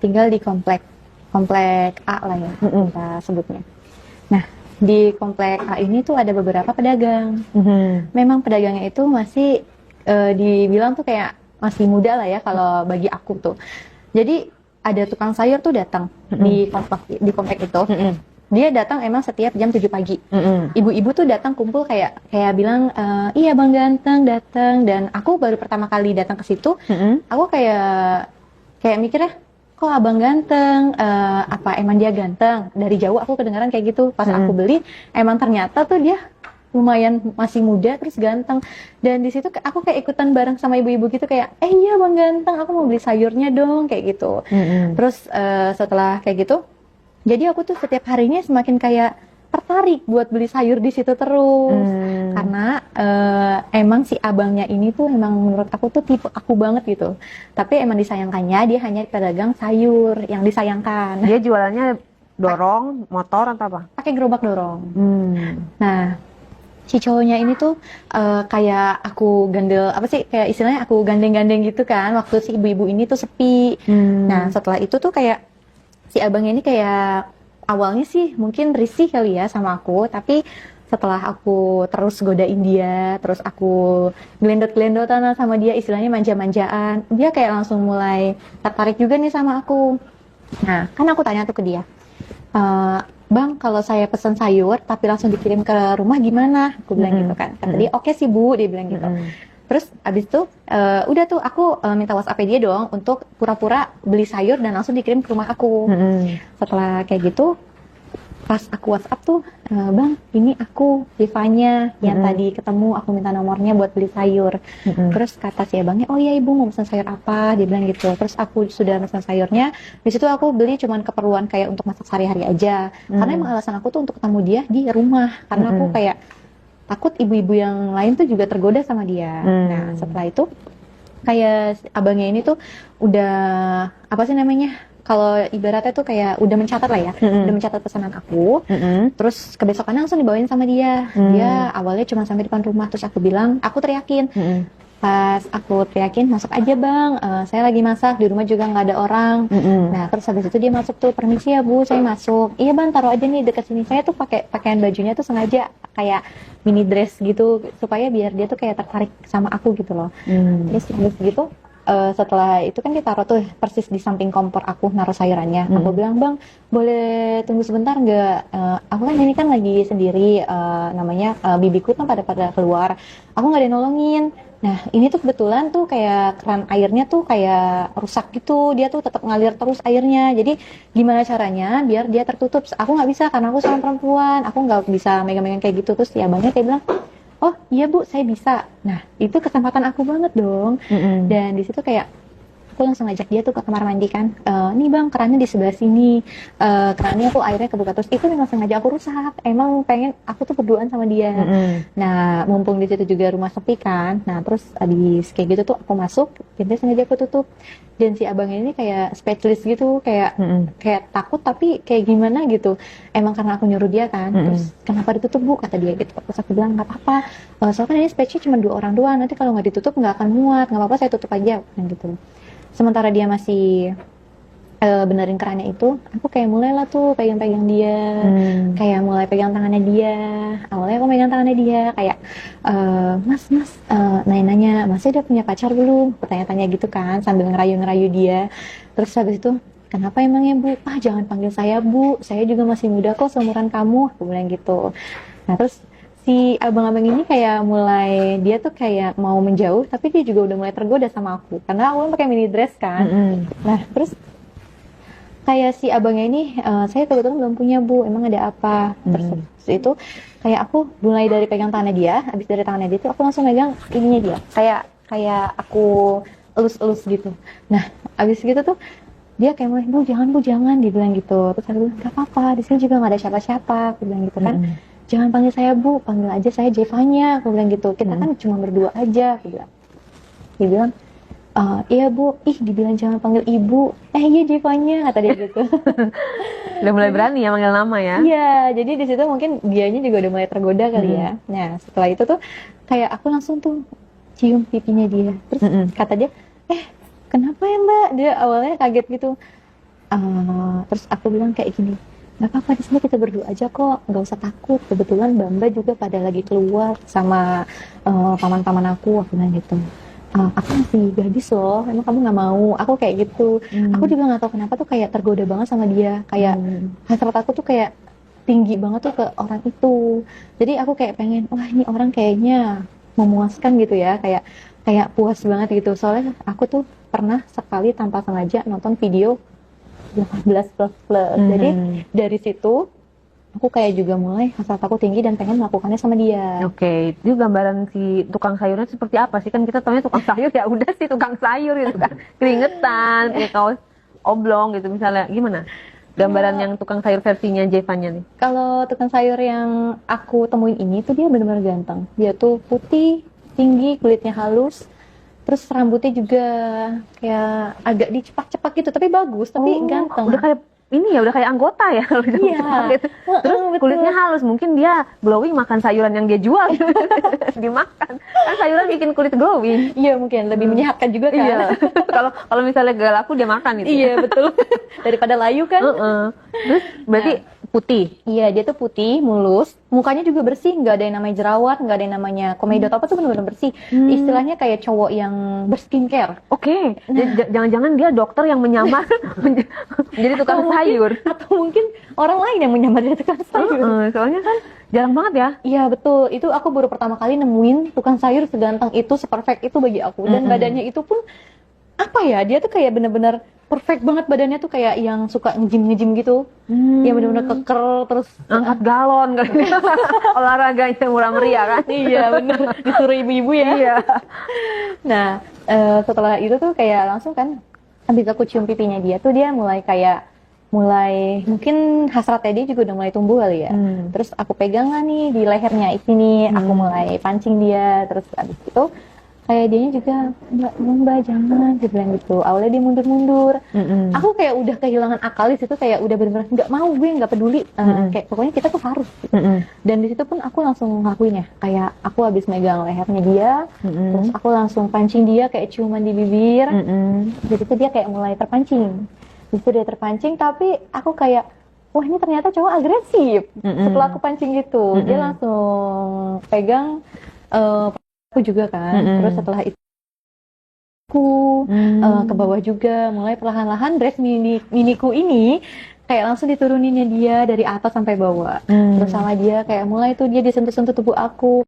tinggal di komplek A lah ya kita sebutnya. Nah, di komplek A ini tuh ada beberapa pedagang. Memang pedagangnya itu masih dibilang tuh kayak masih muda lah ya kalau bagi aku tuh. Jadi ada tukang sayur tuh datang di komplek itu. Dia datang emang setiap jam 7 pagi. Ibu-ibu tuh datang kumpul kayak bilang, iya Bang Ganteng datang. Dan aku baru pertama kali datang ke situ, aku kayak mikirnya, kok Abang Ganteng, apa emang dia ganteng? Dari jauh aku kedengaran kayak gitu. Pas aku beli, emang ternyata tuh dia lumayan masih muda terus ganteng. Dan di situ aku kayak ikutan bareng sama ibu-ibu gitu kayak, iya Bang Ganteng, aku mau beli sayurnya dong kayak gitu. Terus setelah kayak gitu, jadi aku tuh setiap harinya semakin kayak tertarik buat beli sayur di situ terus. Karena emang si abangnya ini tuh emang menurut aku tuh tipe aku banget gitu. Tapi emang disayangkannya dia hanya pedagang sayur yang disayangkan. Dia jualannya dorong, motor atau apa? Pakai gerobak dorong. Nah, si cowoknya ini tuh kayak aku gandel, apa sih, kayak istilahnya aku gandeng-gandeng gitu kan waktu si ibu-ibu ini tuh sepi. Nah, setelah itu tuh kayak si abangnya ini kayak awalnya sih mungkin risih kali ya sama aku, tapi setelah aku terus godain dia, terus aku gelendot-gelendotan sama dia, istilahnya manja-manjaan, dia kayak langsung mulai tertarik juga nih sama aku. Nah, kan aku tanya tuh ke dia, Bang, kalau saya pesan sayur tapi langsung dikirim ke rumah gimana? Aku bilang gitu kan. Kata dia, oke sih Bu, dia bilang gitu. Terus abis itu udah tuh aku minta WhatsApp dia dong untuk pura-pura beli sayur dan langsung dikirim ke rumah aku. Setelah kayak gitu, pas aku WhatsApp tuh, Bang, ini aku Rifanya yang tadi ketemu, aku minta nomornya buat beli sayur. Terus kata si abangnya, oh iya Ibu mau pesan sayur apa? Dia bilang gitu. Terus aku sudah pesan sayurnya. Di situ aku beli cuman keperluan kayak untuk masak sehari-hari aja. Karena emang alasan aku tuh untuk ketemu dia di rumah. Karena aku kayak takut ibu-ibu yang lain tuh juga tergoda sama dia. Nah, setelah itu kayak abangnya ini tuh udah apa sih namanya? Kalau ibaratnya tuh kayak udah mencatat lah ya, udah mencatat pesanan aku. Terus kebesokannya langsung dibawain sama dia. Dia awalnya cuma sampai depan rumah, terus aku bilang, aku teriakin. Pas aku teriakin, masuk aja Bang, saya lagi masak, di rumah juga nggak ada orang. Nah, terus habis itu dia masuk tuh, permisi ya Bu, saya masuk. Iya Bang, taruh aja nih dekat sini. Saya tuh pakai pakaian bajunya tuh sengaja kayak mini dress gitu, supaya biar dia tuh kayak tertarik sama aku gitu loh. Terus habis gitu, setelah itu kan ditaruh tuh persis di samping kompor aku naruh sayurannya. Aku bilang, Bang, boleh tunggu sebentar nggak? Aku kan ini kan lagi sendiri, namanya bibiku kan pada keluar. Aku nggak ada yang nolongin. Nah, ini tuh kebetulan tuh kayak keran airnya tuh kayak rusak gitu. Dia tuh tetap ngalir terus airnya. Jadi gimana caranya biar dia tertutup? Aku nggak bisa karena aku seorang perempuan. Aku nggak bisa megang-megang kayak gitu. Terus ya abangnya kayak bilang, oh iya Bu, saya bisa. Nah, itu kesempatan aku banget dong. Dan di situ kayak aku langsung ngajak dia tuh ke kamar mandi kan. Nih Bang, kerannya di sebelah sini. Kerannya tuh airnya kebuka terus. Itu memang sengaja aku rusak. Emang pengen aku tuh berduaan sama dia. Nah, mumpung di situ juga rumah sepi kan. Nah, terus abis kayak gitu tuh aku masuk, pintunya sengaja aku tutup. Dan si abangnya ini kayak speechless gitu, kayak takut tapi kayak gimana gitu. Emang karena aku nyuruh dia kan. Terus kenapa ditutup Bu? Kata dia gitu. Terus aku bilang nggak apa-apa. Soalnya kan ini spesinya cuma 2 orang doang. Nanti kalau nggak ditutup nggak akan muat. Nggak apa-apa, saya tutup aja. Dan gitu. Sementara dia masih benerin kerannya itu, aku kayak mulailah tuh pegang-pegang dia, kayak mulai pegang tangannya dia. Awalnya aku pegang tangannya dia, kayak Mas, nanya-nanya, Masnya udah punya pacar belum? Bertanya-tanya gitu kan, sambil ngerayu-ngerayu dia. Terus habis itu, kenapa emangnya Bu? Ah, jangan panggil saya Bu, saya juga masih muda kok seumuran kamu, aku bilang gitu. Nah terus si abang-abang ini kayak mulai, dia tuh kayak mau menjauh, tapi dia juga udah mulai tergoda sama aku karena aku kan pakai mini dress kan. Nah terus kayak si abangnya ini, saya kebetulan belum punya Bu, emang ada apa? Terus itu kayak aku mulai dari pegang tangannya dia, habis dari tangannya dia tuh aku langsung megang ininya dia, kayak aku elus-elus gitu. Nah habis gitu tuh dia kayak mulai, Bu jangan, dia bilang gitu. Terus aku bilang, gak apa-apa, di sini juga gak ada siapa-siapa, aku bilang gitu kan. Jangan panggil saya Bu, panggil aja saya Jevanya, aku bilang gitu. Kita kan cuma berdua aja, aku bilang. Dia bilang, iya Bu, dibilang jangan panggil Ibu. Iya Jevanya, kata dia gitu. Udah mulai berani ya manggil nama ya? Iya, jadi di situ mungkin dianya juga udah mulai tergoda kali ya. Nah, setelah itu tuh kayak aku langsung tuh cium pipinya dia. Terus kata dia, kenapa ya Mbak? Dia awalnya kaget gitu. Terus aku bilang kayak gini, nggak apa-apa, di sini kita berdua aja kok, nggak usah takut. Kebetulan Bamba juga pada lagi keluar sama paman-paman aku bilang gitu. Aku masih gadis loh, emang kamu nggak mau? Aku kayak gitu. Aku juga nggak tahu kenapa tuh kayak tergoda banget sama dia. Kayak hasrat aku tuh kayak tinggi banget tuh ke orang itu. Jadi aku kayak pengen, wah ini orang kayaknya memuaskan gitu ya, kayak puas banget gitu. Soalnya aku tuh pernah sekali tanpa sengaja nonton video 18 plus plus. Jadi dari situ aku kayak juga mulai hasrat aku tinggi dan pengen melakukannya sama dia. Oke, itu gambaran si tukang sayurnya seperti apa sih? Kan kita taunya tukang sayur ya udah sih tukang sayur gitu kan. Keringetan, pakai kaos oblong gitu misalnya. Gimana? Gambaran yang tukang sayur versinya Jevanya nih. Kalau tukang sayur yang aku temuin ini tuh dia benar-benar ganteng. Dia tuh putih, tinggi, kulitnya halus. Terus rambutnya juga kayak agak dicepak-cepak gitu, tapi bagus, tapi ganteng. Udah kayak ini ya, udah kayak anggota ya kalau Iya. gitu. Terus kulitnya halus, mungkin dia glowing makan sayuran yang dia jual gitu. Dimakan. Kan sayuran bikin kulit glowing. Iya, mungkin lebih menyehatkan juga kan. Iya. Kalau misalnya gak laku dia makan gitu. Iya, betul. Daripada layu kan. Terus berarti putih. Iya, dia tuh putih, mulus, mukanya juga bersih, nggak ada yang namanya jerawat, nggak ada yang namanya komedot, apa tuh benar-benar bersih. Istilahnya kayak cowok yang berskincare. Oke, jangan-jangan dia dokter yang menyamar menjadi tukang sayur. Atau mungkin orang lain yang menyamar jadi tukang sayur. Soalnya kan jarang banget ya. Iya, betul. Itu aku baru pertama kali nemuin tukang sayur seganteng itu, seperfect itu bagi aku. Dan badannya itu pun apa ya, dia tuh kayak bener-bener perfect banget badannya tuh, kayak yang suka nge-gym gitu. Yang bener-bener keker, terus Angkat galon kan. Olahraganya murah meriah kan. iya bener, disuruh ibu-ibu ya. Iya. Nah, setelah itu tuh kayak langsung kan, habis aku cium pipinya dia tuh dia mulai mungkin hasratnya dia juga udah mulai tumbuh kali ya. Terus aku pegang nih di lehernya sini, aku mulai pancing dia. Terus abis itu kayak dianya juga, mbak jangan, dia bilang gitu. Awalnya dia mundur-mundur. Aku kayak udah kehilangan akal di situ, kayak udah bener-bener nggak mau, gue nggak peduli. Kayak pokoknya kita tuh harus. Gitu. Dan di situ pun aku langsung ngelakuinnya. Kayak aku habis megang lehernya dia, terus aku langsung pancing dia kayak ciuman di bibir. Jadi itu dia kayak mulai terpancing. Di situ dia terpancing, tapi aku kayak, wah ini ternyata cowok agresif. Setelah aku pancing gitu, dia langsung pegang aku juga kan. Terus setelah itu aku ke bawah juga, mulai perlahan-lahan dress miniku ini kayak langsung dituruninnya dia dari atas sampai bawah. Terus sama dia kayak mulai tuh dia disentuh-sentuh tubuh aku.